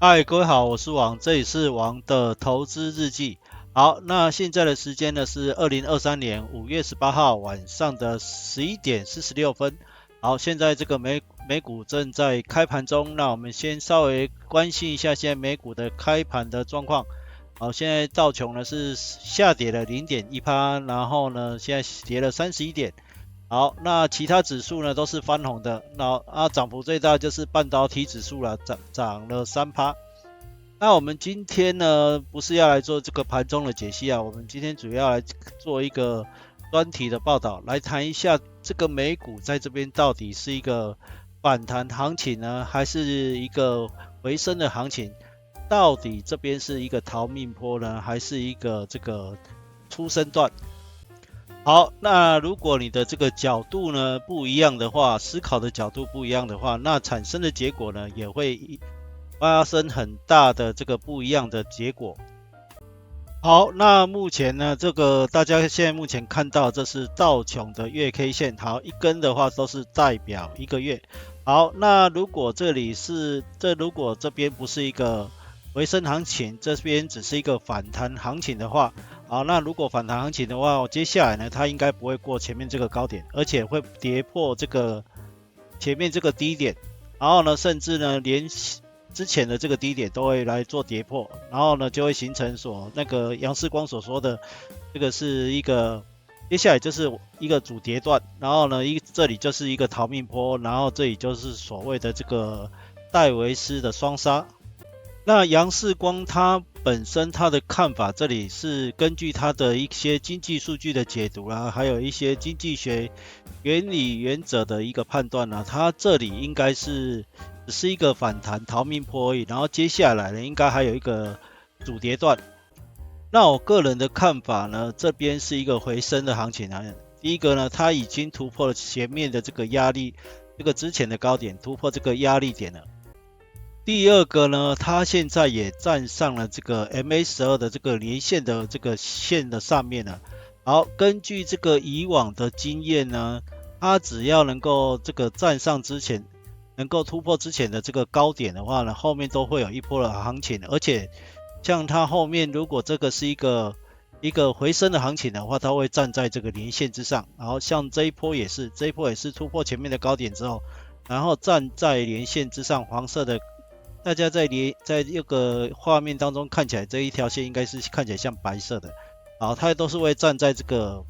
嗨，各位好，我是王，这里是王的投资日记。好，那现在的时间呢是2023年5月18号晚上的11点46分。好，现在这个美股正在开盘中，那我们先稍微关心一下现在美股的开盘的状况。好，现在道琼呢是下跌了0.1%，然后呢现在跌了31点。好，那其他指数呢都是翻红的，那涨幅最大就是半导体指数了，涨了3%。那我们今天呢不是要来做这个盘中的解析啊，我们今天主要来做一个专题的报道，来谈一下这个美股在这边到底是一个反弹行情呢，还是一个回升的行情？到底这边是一个逃命坡呢，还是一个这个初升段？好，那如果你的这个角度呢不一样的话，思考的角度不一样的话，那产生的结果呢也会发生很大的这个不一样的结果。好，那目前呢，这个大家现在目前看到这是道琼的月 K 线，好，一根的话都是代表一个月。好，那如果如果这边不是一个回升行情，这边只是一个反弹行情的话，好，那如果反弹行情的话，接下来呢，它应该不会过前面这个高点，而且会跌破这个前面这个低点，然后呢，甚至呢连之前的这个低点都会来做跌破，然后呢就会形成那个杨世光所说的，这个是一个接下来就是一个主跌段，然后呢这里就是一个逃命坡，然后这里就是所谓的这个戴维斯的双杀。那杨世光他本身他的看法，这里是根据他的一些经济数据的解读啦，还有一些经济学原理原则的一个判断啦，他这里应该是只是一个反弹逃命坡而已，然后接下来呢应该还有一个主跌段。那我个人的看法呢，这边是一个回升的行情啊。第一个呢，它已经突破了前面的这个压力，这个之前的高点突破这个压力点了。第二个呢，它现在也站上了这个 MA12的这个连线的这个线的上面了。好，根据这个以往的经验呢，它只要能够这个站上之前，能够突破之前的这个高点的话呢，后面都会有一波的行情，而且像它后面如果这个是一个回升的行情的话，它会站在这个连线之上。然后像这一波也是，这一波也是突破前面的高点之后，然后站在连线之上，黄色的。大家在这个画面当中看起来这一条线应该是看起来像白色的，好，它都是会站在这个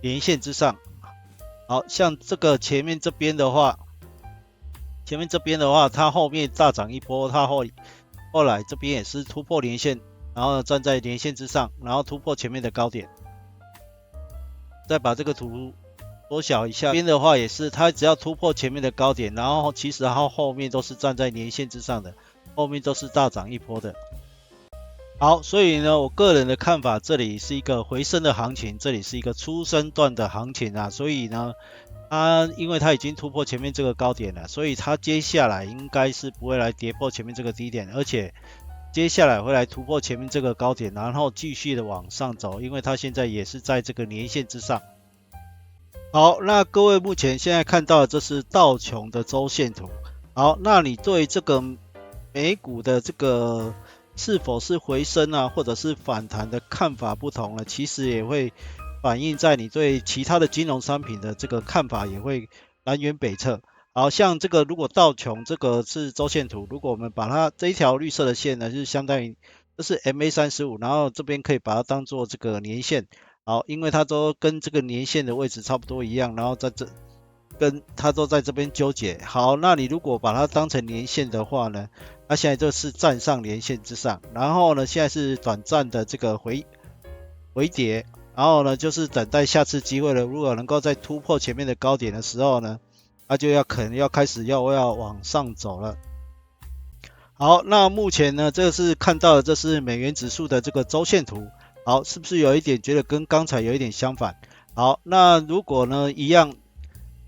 连线之上。好，像这个前面这边的话，它后面大涨一波，它后来这边也是突破连线，然后站在连线之上，然后突破前面的高点。再把这个图缩小一下，这边的话也是，它只要突破前面的高点，然后其实它后面都是站在年线之上的，后面都是大涨一波的。好，所以呢，我个人的看法，这里是一个回升的行情，这里是一个初升段的行情啊，所以呢，因为它已经突破前面这个高点了，所以它接下来应该是不会来跌破前面这个低点，而且接下来会来突破前面这个高点，然后继续的往上走，因为它现在也是在这个年线之上。好，那各位目前现在看到的这是道琼的周线图。好，那你对这个美股的这个是否是回升啊，或者是反弹的看法不同呢？其实也会反映在你对其他的金融商品的这个看法也会南辕北辙。好像这个如果道琼这个是周线图，如果我们把它这一条绿色的线呢，就是相当于这是 MA35，然后这边可以把它当做这个年线。好，因为它都跟这个年线的位置差不多一样，然后跟它都在这边纠结。好，那你如果把它当成年线的话呢，它现在就是站上年线之上，然后呢，现在是短暂的这个回跌，然后呢，就是等待下次机会了。如果能够再突破前面的高点的时候呢，它就可能要开始要往上走了。好，那目前呢，这个是看到的，这是美元指数的这个周线图。好，是不是有一点觉得跟刚才有一点相反？好，那如果呢一样，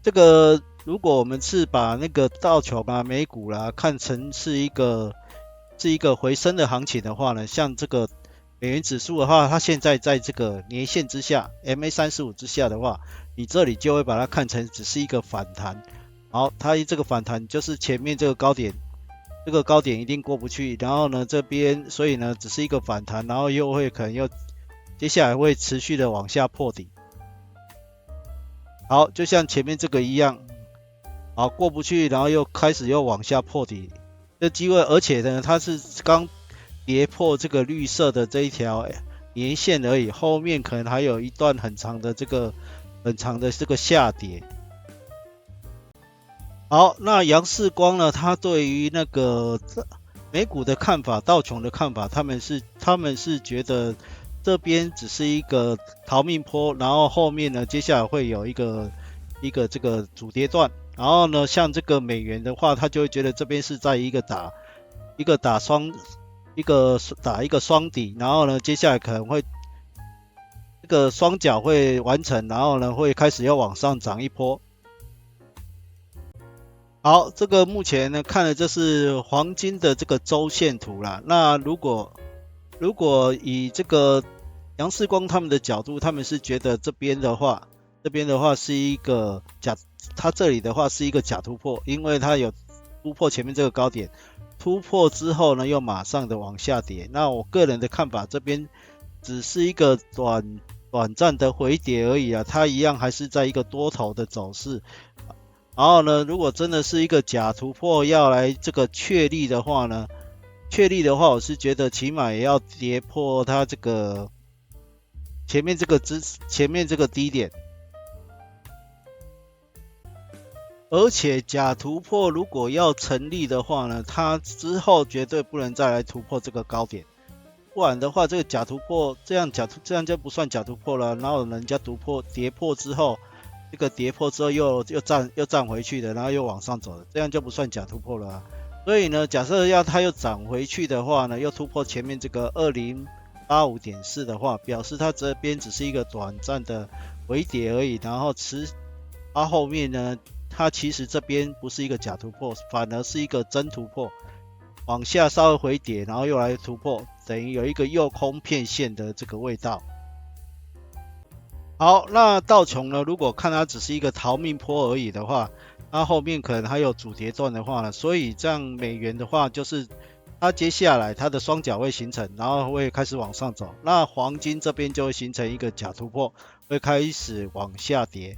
这个如果我们是把那个道琼啊、美股啦看成是一个回升的行情的话呢，像这个美元指数的话，它现在在这个年线之下 ，MA35 之下的话，你这里就会把它看成只是一个反弹。好，它这个反弹就是前面这个高点。这个高点一定过不去，然后呢这边所以呢只是一个反弹，然后又会可能又接下来会持续的往下破底。好，就像前面这个一样，好过不去，然后又开始又往下破底，这机会，而且呢它是刚跌破这个绿色的这一条年线而已，后面可能还有一段很长的这个下跌。好，那杨世光呢，他对于那个美股的看法，道琼的看法，他们是觉得这边只是一个逃命坡，然后后面呢，接下来会有一个这个主跌段，然后呢，像这个美元的话，他就会觉得这边是在一个打一个双底，然后呢，接下来可能会这个双脚会完成，然后呢，会开始要往上涨一波。好，这个目前呢看的这是黄金的这个周线图啦。那如果以这个杨世光他们的角度，他们是觉得这边的话是一个它这里的话是一个假突破，因为它有突破前面这个高点，突破之后呢又马上的往下跌。那我个人的看法，这边只是一个短暂的回跌而已啊，它一样还是在一个多头的走势。然后呢，如果真的是一个假突破要来这个确立的话呢，我是觉得起码也要跌破它这个前面这个低点，而且假突破如果要成立的话呢，它之后绝对不能再来突破这个高点，不然的话这个假突破这样就不算假突破了，然后人家跌破之后。这个跌破之后又站回去的，然后又往上走的，这样就不算假突破了啊。所以呢，假设它又涨回去的话呢，又突破前面这个 2085.4 的话，表示它这边只是一个短暂的回跌而已，然后它后面呢，它其实这边不是一个假突破，反而是一个真突破，往下稍微回跌，然后又来突破，等于有一个诱空骗线的这个味道。好，那道琼呢？如果看它只是一个逃命坡而已的话，它后面可能还有主跌段的话呢，所以这样美元的话，就是它接下来它的双脚会形成，然后会开始往上走。那黄金这边就会形成一个假突破，会开始往下跌。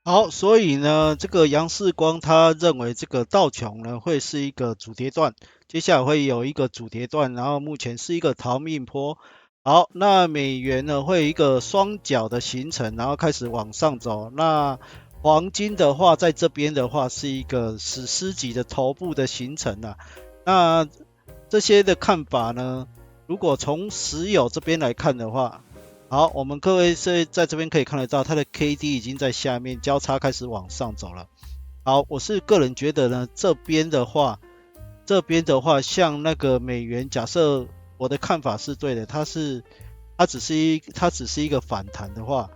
好，所以呢，这个杨世光他认为这个道琼呢会是一个主跌段，接下来会有一个主跌段，然后目前是一个逃命坡。好，那美元呢会有一个双脚的形成，然后开始往上走。那黄金的话，在这边的话是一个史诗级的头部的形成啊。那这些的看法呢，如果从石油这边来看的话，好，我们各位在这边可以看得到，它的 KD 已经在下面交叉开始往上走了。好，我是个人觉得呢，这边的话，像那个美元，假设我的看法是对的，它只是一个反弹的话，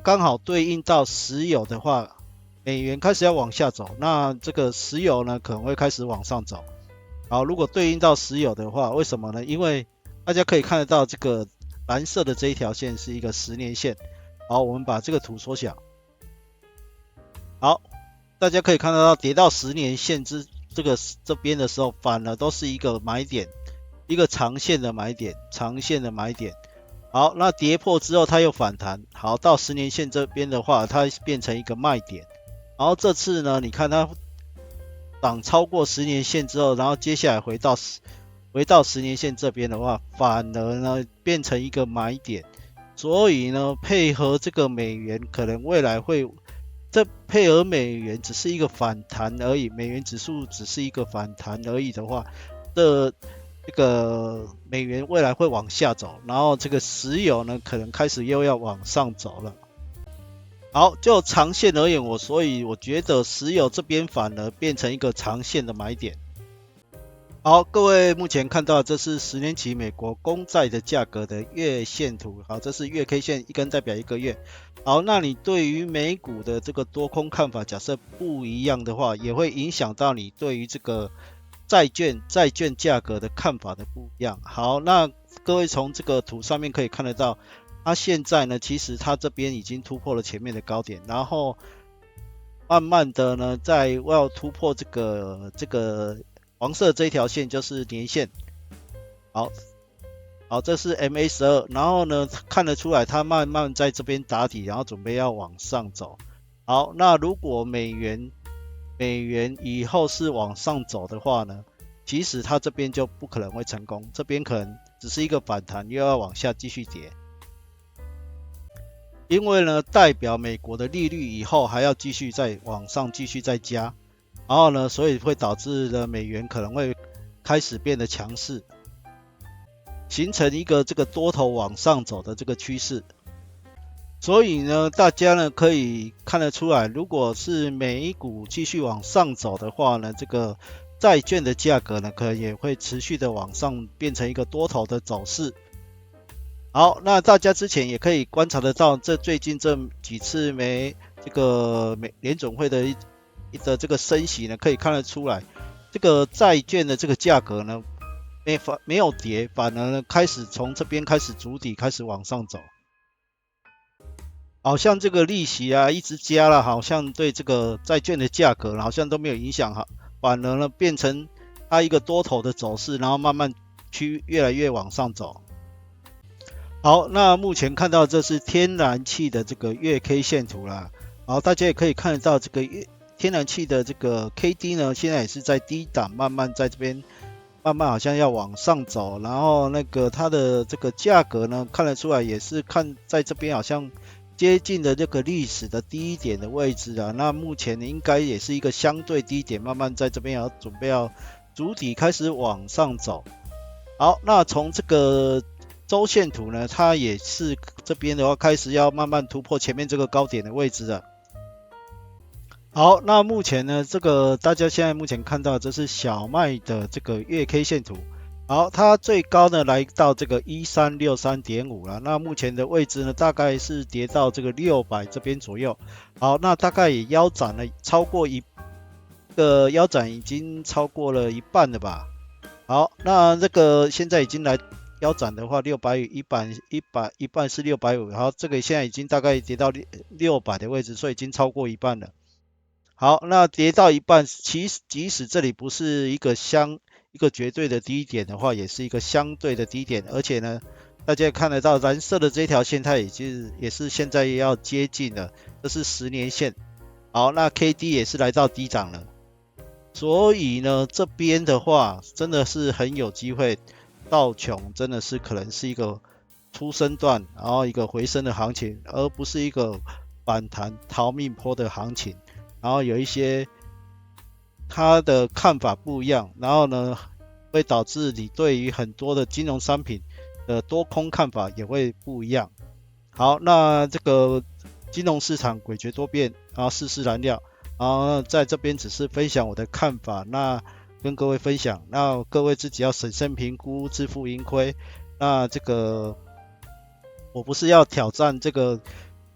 刚好对应到石油的话，美元开始要往下走，那这个石油呢可能会开始往上走。好，如果对应到石油的话，为什么呢？因为大家可以看得到这个蓝色的这一条线是一个10年线。好，我们把这个图缩小。好，大家可以看得到跌到10年线这边的时候，反而都是一个买点。一个长线的买点。好，那跌破之后它又反弹，好，到10年线这边的话，它变成一个卖点。然后这次呢，你看它涨超过10年线之后，然后接下来回到10年线这边的话，反而呢变成一个买点。所以呢，配合这个美元，可能未来配合美元只是一个反弹而已，美元指数只是一个反弹而已的话，这个美元未来会往下走，然后这个石油呢可能开始又要往上走了。好，就长线而言，所以我觉得石油这边反而变成一个长线的买点。好，各位目前看到这是10年期美国公债的价格的月线图。好，这是月 K 线，一根代表一个月。好，那你对于美股的这个多空看法，假设不一样的话，也会影响到你对于这个债券价格的看法的不一样。好，那各位从这个图上面可以看得到，它现在呢，其实它这边已经突破了前面的高点，然后慢慢的呢，要突破这个黄色这一条线就是年线。好，好，这是 MA12，然后呢看得出来它慢慢在这边打底，然后准备要往上走。好，那如果美元以后是往上走的话呢，其实它这边就不可能会成功，这边可能只是一个反弹，又要往下继续跌。因为呢，代表美国的利率以后还要继续再往上继续再加，然后呢，所以会导致了美元可能会开始变得强势，形成一个这个多头往上走的这个趋势。所以呢，大家呢可以看得出来，如果是美股继续往上走的话呢，这个债券的价格呢可能也会持续的往上变成一个多头的走势。好，那大家之前也可以观察得到，最近这几次美联准会的这个升息呢，可以看得出来，这个债券的这个价格呢没有跌，反而呢开始从这边开始筑底，开始往上走。好像这个利息啊一直加了，好像对这个债券的价格好像都没有影响，反而呢变成它一个多头的走势，然后慢慢越来越往上走。好，那目前看到这是天然气的这个月 K 线图啦。好，大家也可以看得到这个天然气的这个 KD 呢，现在也是在低档，慢慢在这边慢慢好像要往上走，然后那个它的这个价格呢，看得出来也是看在这边好像接近的这个历史的低点的位置啊。那目前应该也是一个相对低点，慢慢在这边准备要筑底开始往上走。好，那从这个周线图呢，它也是这边的话开始要慢慢突破前面这个高点的位置了。好，那目前呢，这个大家现在目前看到这是小麦的这个月 K 线图。好，它最高呢来到这个 1363.5 了，那目前的位置呢大概是跌到这个600这边左右。好，那大概也腰斩了超过腰斩已经超过了一半了吧。好，那这个现在已经来腰斩的话，600与一半是650，好，这个现在已经大概跌到600的位置，所以已经超过一半了。好，那跌到一半，即使这里不是一个绝对的低点的话，也是一个相对的低点，而且呢，大家看得到蓝色的这条线，它也是现在要接近了，这是10年线。好，那 KD 也是来到低档了，所以呢，这边的话真的是很有机会，道琼真的是可能是一个初升段，然后一个回升的行情，而不是一个反弹逃命坡的行情。然后有一些他的看法不一样，然后呢会导致你对于很多的金融商品的多空看法也会不一样。好，那这个金融市场诡谲多变，然后世事难料，然后在这边只是分享我的看法，那跟各位分享，那各位自己要审慎评估，自负盈亏。那这个我不是要挑战这个，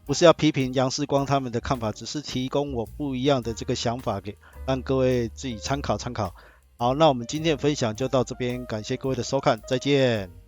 不是要批评杨世光他们的看法，只是提供我不一样的这个想法让各位自己参考参考。好，那我们今天的分享就到这边，感谢各位的收看，再见。